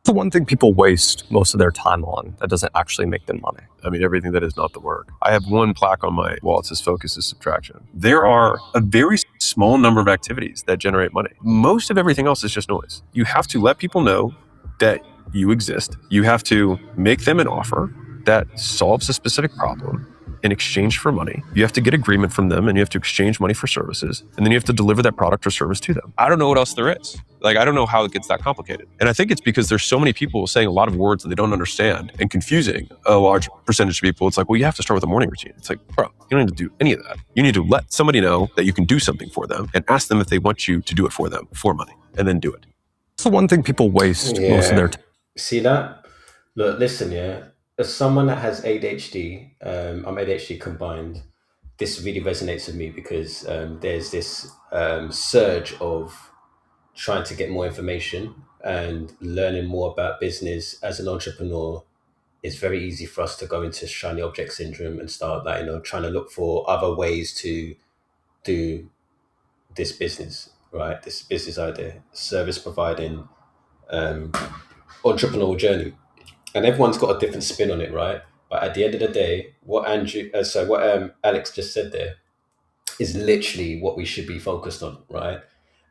The one thing people waste most of their time on that doesn't actually make them money. I mean, everything that is not the work. I have one plaque on my wall. It says focus is subtraction. There are a very small number of activities that generate money. Most of everything else is just noise. You have to let people know that you exist. You have to make them an offer that solves a specific problem in exchange for money. You have to get agreement from them, and you have to exchange money for services, and then you have to deliver that product or service to them. I don't know what else there is. I don't know how it gets that complicated. And I think it's because there's so many people saying a lot of words that they don't understand and confusing a large percentage of people. It's like, well, you have to start with a morning routine. It's like, bro, you don't need to do any of that. You need to let somebody know that you can do something for them and ask them if they want you to do it for them for money, and then do it. It's the one thing people waste most of their time. See that? Look, listen, as someone that has ADHD, I'm ADHD combined, this really resonates with me because there's this surge of trying to get more information and learning more about business as an entrepreneur. It's very easy for us to go into shiny object syndrome and start trying to look for other ways to do this business, right? This business idea, service providing, entrepreneurial journey. And everyone's got a different spin on it, right? But at the end of the day, what Alex just said there is literally what we should be focused on, right?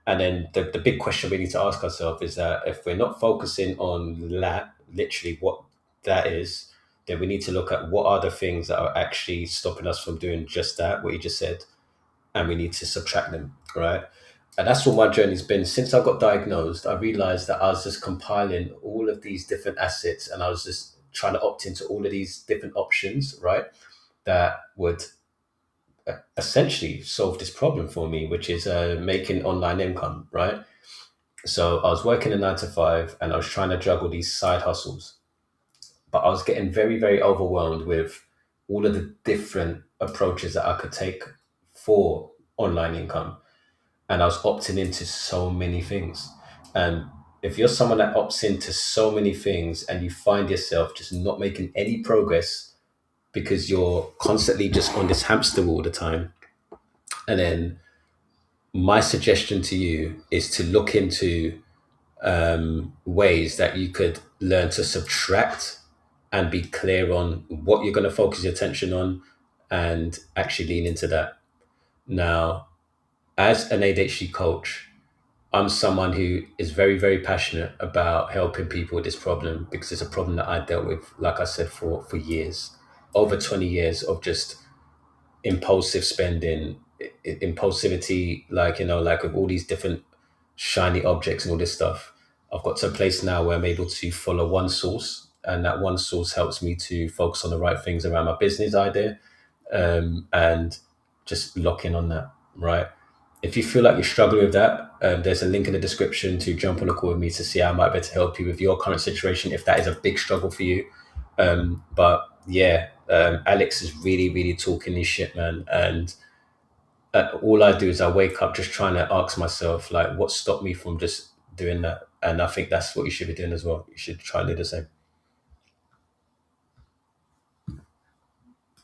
And then the big question we need to ask ourselves is that if we're not focusing on that, literally what that is, then we need to look at what are the things that are actually stopping us from doing just that, what you just said, and we need to subtract them, right? And that's what my journey's been. Since I got diagnosed, I realized that I was just compiling all of these different assets and I was just trying to opt into all of these different options, right? That would essentially solve this problem for me, which is making online income, right? So I was working a 9 to 5 and I was trying to juggle these side hustles, but I was getting very, very overwhelmed with all of the different approaches that I could take for online income. And I was opting into so many things. And if you're someone that opts into so many things and you find yourself just not making any progress because you're constantly just on this hamster wheel all the time, and then my suggestion to you is to look into ways that you could learn to subtract and be clear on what you're going to focus your attention on and actually lean into that. Now, as an ADHD coach, I'm someone who is very, very passionate about helping people with this problem because it's a problem that I dealt with, like I said, for years, over 20 years of just impulsive spending, impulsivity, like with all these different shiny objects and all this stuff. I've got to a place now where I'm able to follow one source, and that one source helps me to focus on the right things around my business idea, and just lock in on that, right? If you feel like you're struggling with that, there's a link in the description to jump on a call with me to see how I might be able to help you with your current situation if that is a big struggle for you. But yeah, Alex is really, really talking this shit, man. And all I do is I wake up just trying to ask myself, like, what stopped me from just doing that? And I think that's what you should be doing as well. You should try and do the same.